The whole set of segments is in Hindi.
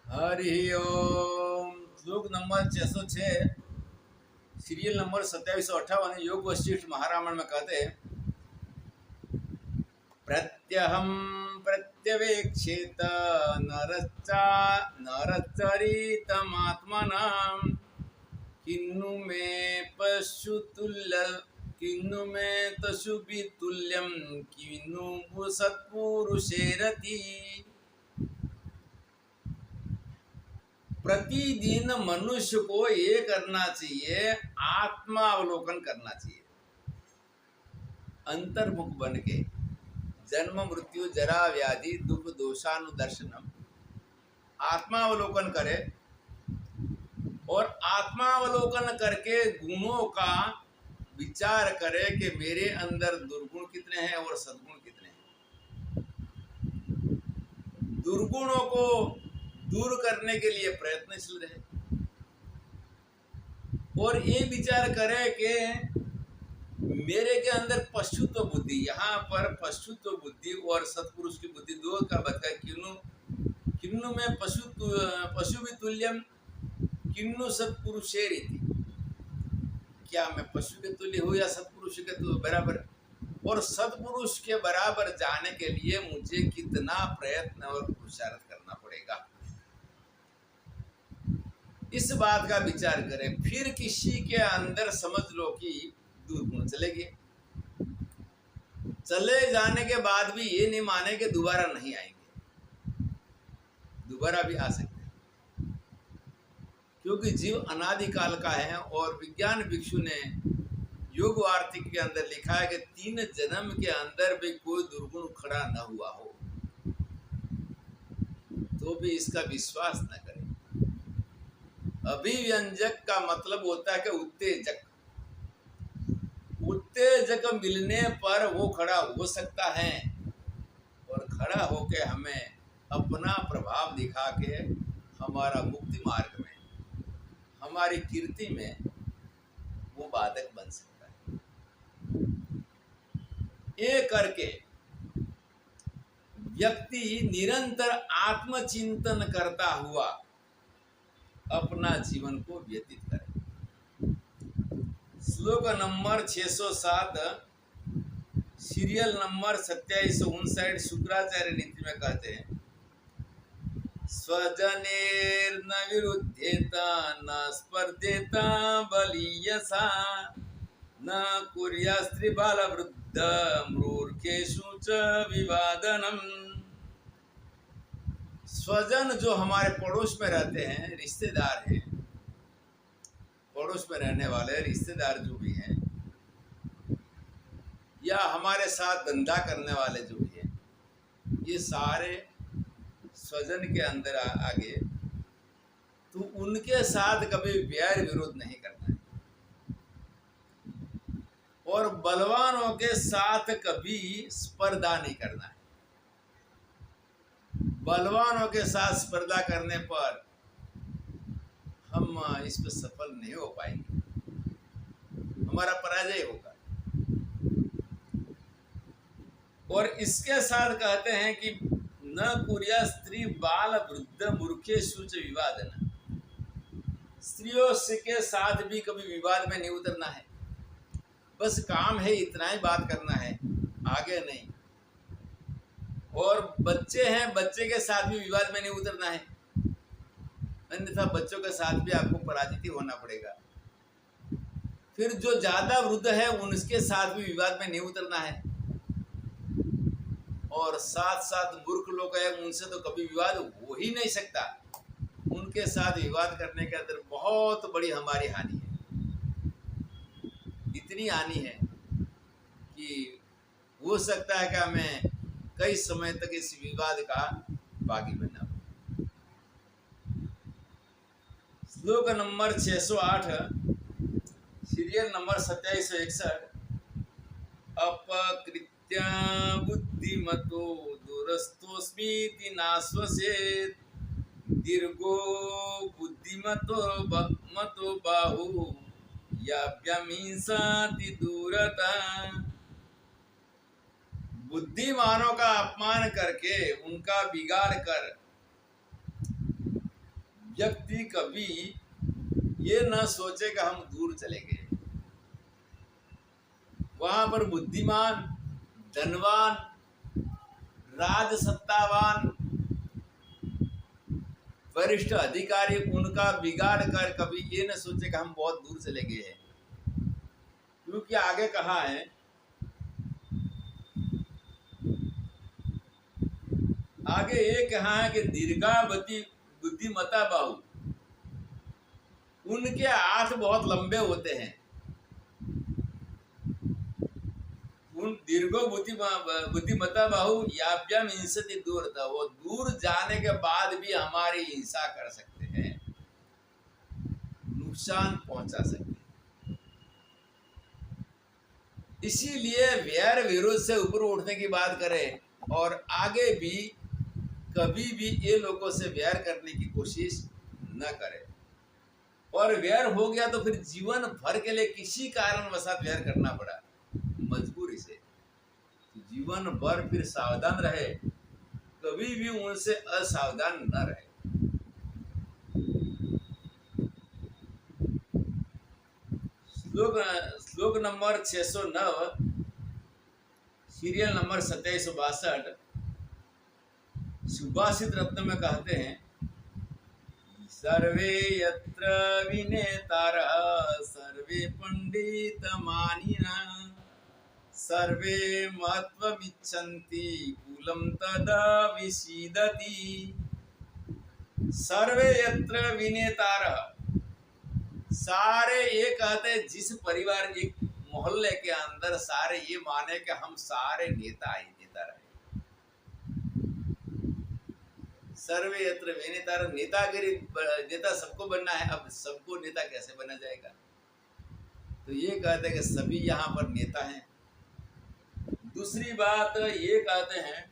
हरि ओम। श्लोक नंबर 606, सीरियल नंबर 2758, योग वशिष्ठ महारामायण में कहते हैं, प्रत्यहम प्रत्यवेक्षेत नरचरितमात्मनां किन्नु मे पशुतुल्य किन्नु मे तशुभितुल्यं किन्नु सत्पुरुषेरति। प्रतिदिन मनुष्य को ये करना चाहिए, आत्मावलोकन करना चाहिए। अंतर्मुख बन के जन्म मृत्यु जरा व्याधि दुख दोषानुदर्शनम आत्मावलोकन करे और आत्मावलोकन करके गुणों का विचार करे कि मेरे अंदर दुर्गुण कितने हैं और सद्गुण कितने हैं। दुर्गुणों को दूर करने के लिए प्रयत्नशील रहे और ये विचार करे कि मेरे के अंदर पशुत्व बुद्धि, यहाँ पर पशुत्व बुद्धि और सत्पुरुष की बुद्धि दो का बता। किन्नु में पशु भी तुल्यम किन्नु सत्पुरुषेरिति, क्या मैं पशु के तुल्य हूँ या सत्पुरुष के तो बराबर। और सत्पुरुष के बराबर जाने के लिए मुझे कितना प्रयत्न और पुरुषार्थ करना पड़ेगा, इस बात का विचार करें। फिर किसी के अंदर समझ लो कि दुर्गुण चले गए, चले जाने के बाद भी ये नहीं माने कि दोबारा नहीं आएंगे, दोबारा भी आ सकते हैं, क्योंकि जीव अनादिकाल का है। और विज्ञान भिक्षु ने योग वार्तिक के अंदर लिखा है कि 3 जन्म के अंदर भी कोई दुर्गुण खड़ा न हुआ हो तो भी इसका विश्वास न करें। अभिव्यंजक का मतलब होता है कि उत्तेजक, उत्तेजक मिलने पर वो खड़ा हो सकता है और खड़ा होके हमें अपना प्रभाव दिखा के हमारा मुक्ति मार्ग में, हमारी कीर्ति में वो बाधक बन सकता है। ये करके व्यक्ति निरंतर आत्मचिंतन करता हुआ अपना जीवन को व्यतीत करे। श्लोक नंबर 607, सीरियल नंबर 2759, शुक्राचार्य नीति में कहते हैं, स्वजनेर्न विरुध्येत न स्पर्धेत बलीयसा न कुर्या स्त्री बाल वृद्ध मूर्खेषु च विवादनम। स्वजन जो हमारे पड़ोस में रहते हैं, रिश्तेदार हैं, पड़ोस में रहने वाले रिश्तेदार जो भी हैं, या हमारे साथ धंधा करने वाले जो भी हैं, ये सारे स्वजन के अंदर आगे तो उनके साथ कभी वैर विरोध नहीं करना है और बलवानों के साथ कभी स्पर्धा नहीं करना है। बलवानों के साथ स्पर्धा करने पर हम इस पर सफल नहीं हो पाएंगे, हमारा पराजय होगा। और इसके साथ कहते हैं कि न कुर्या स्त्री बाल वृद्ध मूर्खेषु च विवादन, स्त्रियों के साथ भी कभी विवाद में नहीं उतरना है। बस काम है इतना ही बात करना है, आगे नहीं। और बच्चे हैं, बच्चे के साथ भी विवाद में नहीं उतरना है, अन्यथा बच्चों के साथ भी आपको पराजित होना पड़ेगा। फिर जो ज्यादा वृद्ध है उनके साथ भी विवाद में नहीं उतरना है। और साथ साथ मूर्ख लोग हैं, उनसे तो कभी विवाद हो ही नहीं सकता। उनके साथ विवाद करने के अंदर बहुत बड़ी हमारी हानि है, इतनी हानि है कि हो सकता है कि हमें कई समय तक इस विवाद का बागी बनना। श्लोक नंबर 608, सीरियल नंबर 2761, अपकृत्या बुद्धिमतो दूरस्थोस्मीति नाश्वसेत् दीर्घो बुद्धिमतो मतो बाहु याभ्यहिंसाति दूरता। बुद्धिमानों का अपमान करके, उनका बिगाड़ कर व्यक्ति कभी ये न सोचे कि हम दूर चले गए। वहां पर बुद्धिमान, धनवान, राजसत्तावान, वरिष्ठ अधिकारी उनका बिगाड़ कर कभी ये न सोचे कि हम बहुत दूर चले गए हैं। क्योंकि आगे कहा है, आगे ये कहा है कि दीर्घावधि बुद्धिमता बाहु, उनके हाथ बहुत लंबे होते हैं। उन दीर्घो बुद्धिमता बाहु याभ्याम हिंसति दूर था, वो दूर जाने के बाद भी हमारी हिंसा कर सकते हैं, नुकसान पहुंचा सकते हैं। इसीलिए वैर विरोध से ऊपर उठने की बात करें और आगे भी कभी भी ये लोगों से वैर करने की कोशिश न करें। और वैर हो गया तो फिर जीवन भर के लिए किसी कारणवशात वैर करना पड़ा, मजबूरी से, तो जीवन भर फिर सावधान रहे, कभी भी उनसे असावधान न रहे। श्लोक नंबर 609, सीरियल नंबर 2762, सुभाषित रत्न में कहते हैं, सर्वे यत्र विनेतारः सर्वे पंडितमानिनः सर्वे महत्त्वमिच्छन्ति कुलं तदा विसीदति। सर्वे यत्र विनेतारः, सारे ये कहते हैं, जिस परिवार, एक मोहल्ले के अंदर सारे ये माने कि हम सारे नेता ही नेता रहे। सर्वे यत्र विनेतारः, नेतागिरी, नेता सबको बनना है। अब सबको नेता कैसे बना जाएगा? तो ये कहते हैं कि सभी यहाँ पर नेता हैं। दूसरी बात ये कहते हैं,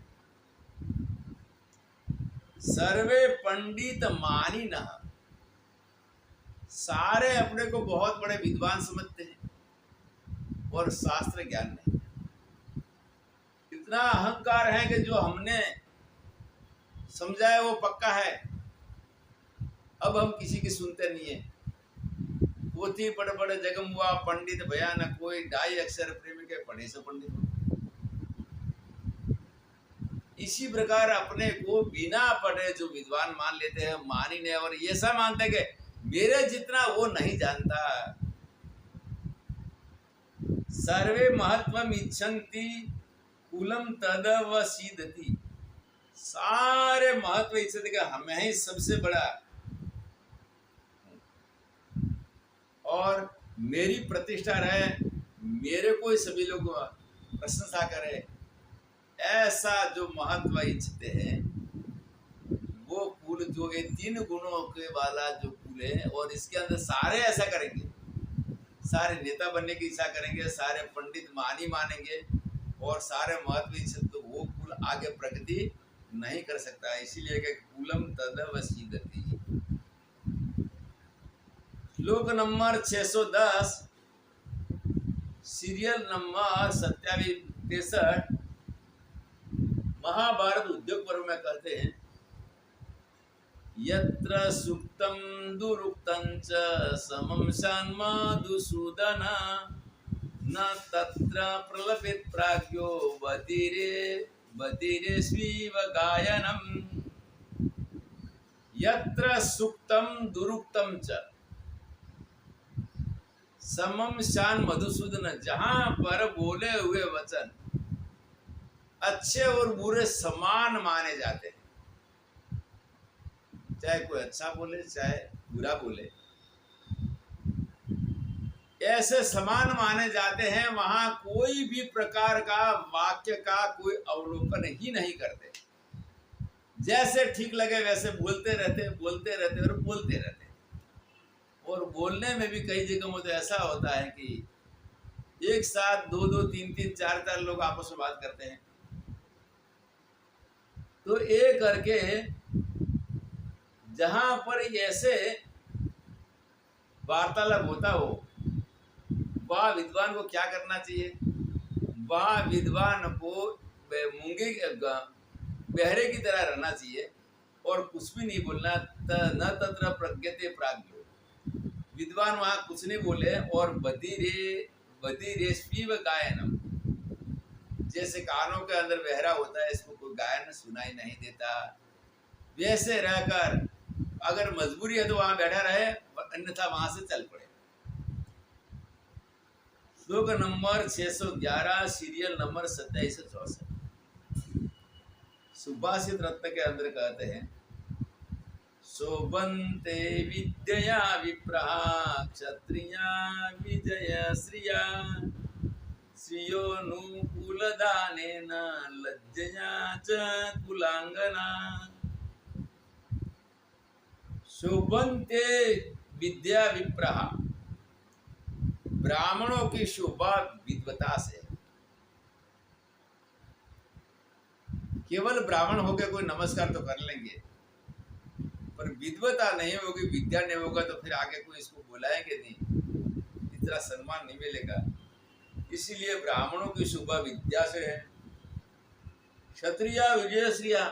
सर्वे पंडित मानिनः, सारे अपने को बहुत बड़े विद्वान समझते हैं और शास्त्र ज्ञान नहीं। इतना अहंकार है कि जो हमने समझा है वो पक्का है, अब हम किसी की सुनते नहीं है। पोथी पढ़ पढ़ जगम हुआ पंडित भया न कोई, 2.5 अक्षर प्रेमी के पढ़े से पंडित हो। इसी प्रकार अपने को बिना पढ़े जो विद्वान मान लेते हैं, मानी नहीं, और ये सब मानते हैं कि मेरे जितना वो नहीं जानता। सर्वे महत्वम इच्छन्ति कुलम तदवसीदति, सारे महत्व इच्छते कि हमें ही सबसे बड़ा और मेरी प्रतिष्ठा रहे, मेरे को ही सभी लोग प्रशंसा करें, ऐसा जो महत्व इच्छते हैं, वो कुल जो ये 3 गुणों के वाला जो कुल है, और इसके अंदर सारे ऐसा करेंगे, सारे नेता बनने की इच्छा करेंगे, सारे पंडित मानी मानेंगे और सारे महत्व इच्छते, तो वो कुल आगे प्रगति नहीं कर सकता। इसीलिए कि कुलम तदवसीदति। श्लोक नंबर 610, सीरियल नंबर 2763, महाभारत उद्योग पर्व में कहते हैं, यत्र सुक्तं दुरुक्तं च समं मधुसूदन न तत्र प्रलपित प्राज्ञो बधिरे स्वीव गायनम्। यत्र सुक्तं दुरुक्तं च समम शान मधुसूदन, जहां पर बोले हुए वचन अच्छे और बुरे समान माने जाते हैं, चाहे कोई अच्छा बोले चाहे बुरा बोले, ऐसे समान माने जाते हैं। वहां कोई भी प्रकार का वाक्य का कोई अवलोकन ही नहीं करते, जैसे ठीक लगे वैसे बोलते रहते और बोलते रहते। और बोलने में भी कई जगहों तो ऐसा होता है कि एक साथ 2-2, 3-3, 4-4 लोग आपस में बात करते हैं, तो ये करके जहां पर ऐसे वार्तालाप होता हो, वह विद्वान को क्या करना चाहिए? वह विद्वान को मूंगे बहरे की तरह रहना चाहिए और कुछ भी नहीं बोलना। न तत्र प्रज्ञते प्राज्ञो, विद्वान वहां कुछ नहीं बोले। और बधिरेष्वीव गायनम, जैसे कानों के अंदर बहरा होता है, इसको कोई गायन सुनाई नहीं देता, वैसे रहकर अगर मजबूरी है तो वहां बैठा रहे, अन्यथा वहां से चल पड़े। श्लोक नंबर 611, सीरियल नंबर 2764। सुभाषित रत्न के अंदर कहते हैं, शोभन्ते विद्यया विप्रहा क्षत्रिया विजय श्रिया, श्रियोनुकूलदानेन लज्जया च कुलांगना। शोभन्ते विद्या विप्रहा, ब्राह्मणों की शोभा विद्वता से। केवल ब्राह्मण होकर कोई नमस्कार तो कर लेंगे, पर विद्वता नहीं होगी, विद्या नहीं होगा तो फिर आगे कोई इसको बुलाएंगे नहीं, इतना सम्मान नहीं मिलेगा। इसीलिए ब्राह्मणों की शोभा विद्या से है। क्षत्रिया विजय श्रिया,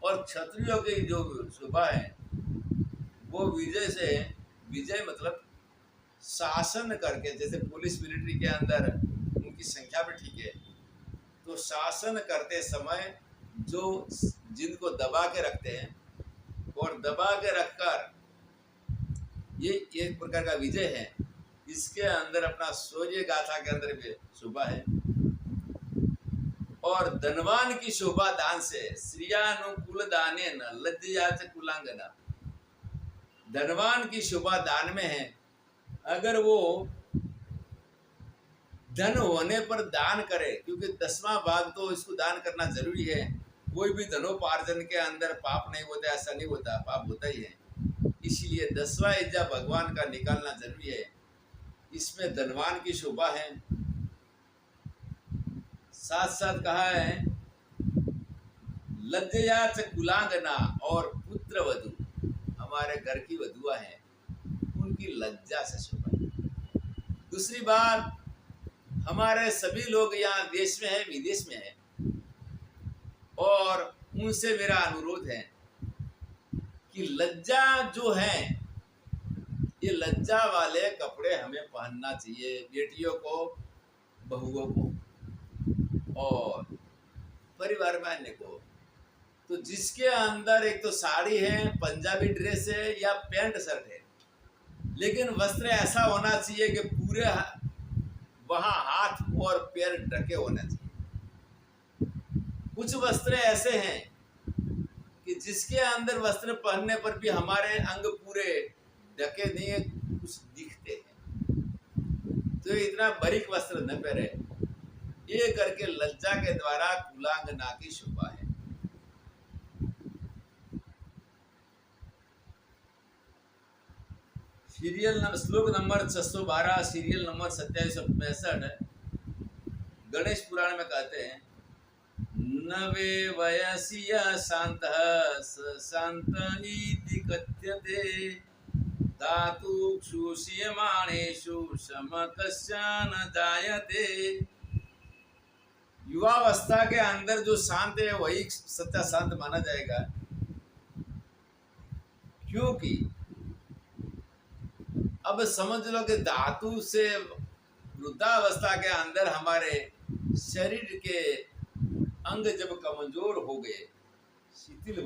और क्षत्रियों की जो शोभा है वो विजय से है। विजय मतलब शासन करके, जैसे पुलिस मिलिट्री के अंदर उनकी संख्या भी ठीक है, तो शासन करते समय जो जिनको दबा के रखते हैं और दबा के रखकर ये एक प्रकार का विजय है। इसके अंदर अपना शौर्य गाथा के अंदर भी शोभा है। और धनवान की शोभा दान से, श्रियानुकूल दाने न लज्जया च कुलांगना, धनवान की शोभा दान में है। अगर वो धन होने पर दान करे, क्योंकि 10वां भाग तो इसको दान करना जरूरी है। कोई भी धनोपार्जन के अंदर पाप नहीं होता, ऐसा नहीं होता, पाप होता ही है। इसलिए 10वां हिस्सा भगवान का निकालना जरूरी है। इसमें धनवान की शोभा है। साथ साथ कहा है लज्जया च कुलांगना, और पुत्र वधु, हमारे घर की वधुआ है, उनकी लज्जा से शोभा। दूसरी बात, हमारे सभी लोग यहाँ देश में है, विदेश में है, और उनसे मेरा अनुरोध है कि लज्जा जो है, ये लज्जा वाले कपड़े हमें पहनना चाहिए, बेटियों को, बहुओं को और परिवार में अन्य को। तो जिसके अंदर एक तो साड़ी है, पंजाबी ड्रेस है या पैंट शर्ट है, लेकिन वस्त्र ऐसा होना चाहिए कि पूरे वहां हाथ और पैर ढके होना चाहिए। कुछ वस्त्र ऐसे हैं कि जिसके अंदर वस्त्र पहनने पर भी हमारे अंग पूरे ढके नहीं है, कुछ दिखते हैं, तो इतना बारीक वस्त्र न पहने। ये करके लज्जा के द्वारा कुलांगना की शोभा है। श्लोक नंबर 612, सीरियल नंबर 2765। गणेश पुराण में कहते हैं, नवे वयसिया शांत शांत इति कथ्यते, धातु क्षुष्यमाणेषु समकस्य न जायते। युवावस्था के अंदर जो शांत है वही सच्चा शांत माना जाएगा, क्योंकि अब समझ लो कि धातु से वृद्धावस्था के अंदर हमारे शरीर के अंग जब कमजोर हो गए, शिथिल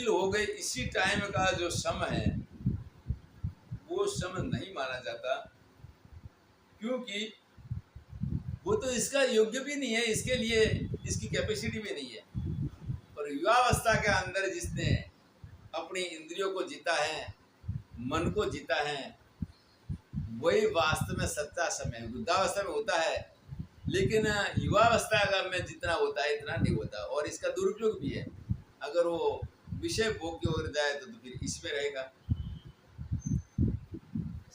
हो गए, इसी टाइम का जो सम है वो सम नहीं माना जाता, क्योंकि वो तो इसका योग्य भी नहीं है, इसके लिए इसकी कैपेसिटी भी नहीं है। और युवावस्था के अंदर जिसने अपनी इंद्रियों को जीता है, मन को जीता है, वही वास्तव में सच्चा समय वृद्धावस्था में होता है, लेकिन युवावस्था में जितना होता है इतना नहीं होता। और इसका दुरुपयोग भी है, अगर वो विषय भोग की ओर जाए तो फिर इसमें रहेगा।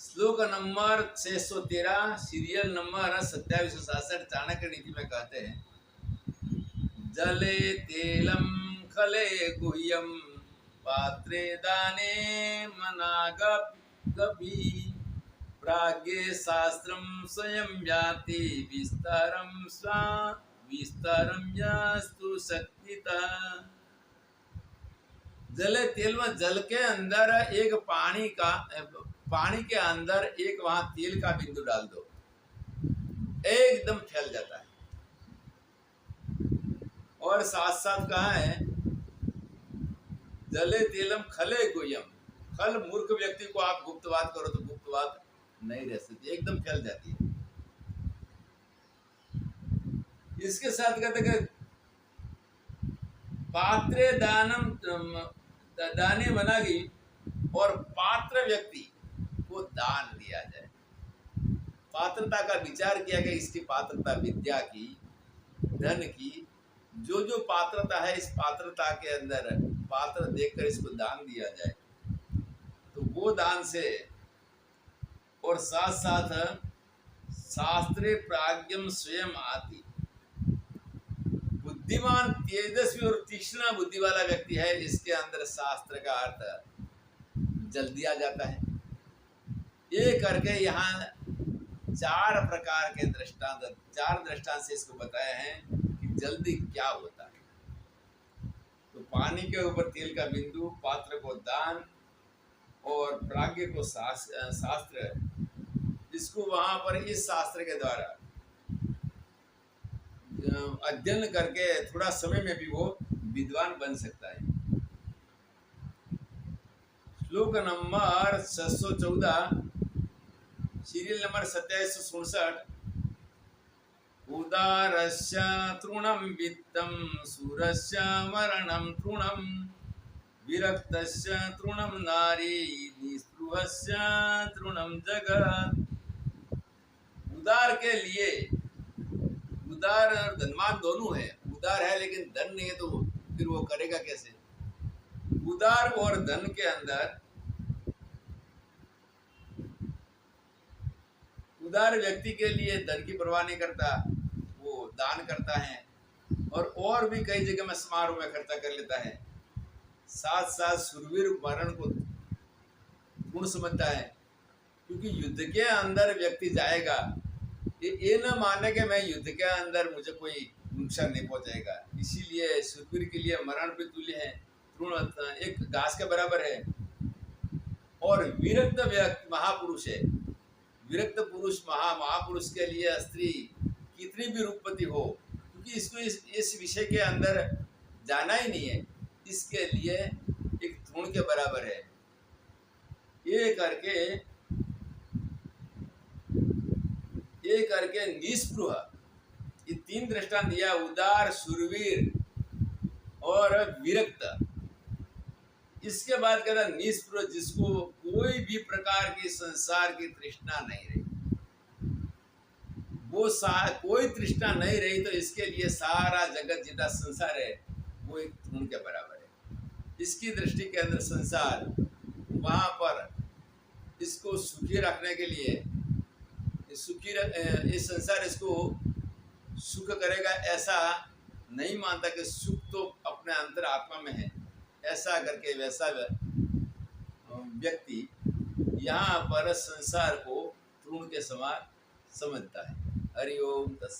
श्लोक नंबर 613, सीरियल नंबर 2767, चाणक्य नीति में कहते हैं, जले तेलम खले गुह्यम पात्रे दाने मनागपि, प्राज्ञे शास्त्रम स्वयं याति विस्तारम यास्तु शक्तितः। जले तेल में जल के अंदर एक पानी के अंदर एक वहां तेल का बिंदु डाल दो, एकदम फैल जाता है। और साथ साथ कहा है जले तेलम खले गुयम, खल मूर्ख व्यक्ति को आप गुप्त बात करो तो गुप्त बात नहीं रह सकती, एकदम फैल जाती है। इसके साथ कहते कि पात्रे दानम दाने बनागी, और पात्र व्यक्ति को दान दिया जाए। पात्रता का विचार किया गया, इसकी पात्रता विद्या की, धन की, जो जो पात्रता है इस पात्रता के अंदर पात्र देखकर इसको दान दिया जाए तो वो दान से, और साथ साथ शास्त्रे प्राज्ञम स्वयं आती, बुद्धिमान तेजस्वी और तीक्ष्ण बुद्धि वाला व्यक्ति है, इसके अंदर शास्त्र का अर्थ जल्दी आ जाता है। ये करके यहाँ चार प्रकार के दृष्टांत, चार दृष्टांत से इसको बताया है कि जल्दी क्या होता है। तो पानी के ऊपर तेल का बिंदु, पात्र को दान, और प्राज्ञ को शास्त्र, इसको वहां पर इस शास्त्र के द्वारा अध्ययन करके थोड़ा समय में भी वो विद्वान बन सकता है। श्लोक नंबर 614, सीरियल नंबर 2767। उदारस्य तृणं वित्तं सूरस्य मरणं तृणं, विरक्तस्य तृणं नारी निस्पृहस्य तृणं जगत्। उदार के लिए, उदार और धनवान दोनों है, उदार है लेकिन धन नहीं है तो फिर वो करेगा कैसे। उदार और धन के अंदर, उदार व्यक्ति के लिए धन की परवाह नहीं करता, वो दान करता है और भी कई जगह में समारोह में खर्चा कर लेता है। साथ साथ सुरवीर मरण को गुण समझता है, क्योंकि युद्ध के अंदर व्यक्ति जाएगा, ये न माने कि मैं युद्ध के अंदर मुझे कोई नुकसान नहीं पहुंचाएगा, इसीलिए सुरवीर के लिए मरण भी तुल्य है, तृण एक घास के बराबर है। और विरक्त व्यक्ति महापुरुष है, विरक्त पुरुष महापुरुष के लिए स्त्री कितनी भी रूपवती हो, क्योंकि इसको इस विषय के अंदर जाना ही नहीं है, इसके लिए एक तृण के बराबर है। ये करके निस्पृह, ये तीन दृष्टांत दिया, उदार, शूरवीर और विरक्त। इसके बाद कहता निस्पृह, जिसको कोई भी प्रकार की संसार की तृष्णा नहीं रही, वो कोई तृष्णा नहीं रही, तो इसके लिए सारा जगत जितना संसार है वो एक तृण के बराबर है। इसकी दृष्टि के अंदर संसार, वहां पर इसको सुखी रखने के लिए, इस संसार इसको सुख करेगा ऐसा नहीं मानता कि सुख तो अपने अंतर आत्मा में है, ऐसा करके वैसा व्यक्ति यहाँ पर संसार को तृण के समान समझता है। हरि ओम तस्सत्।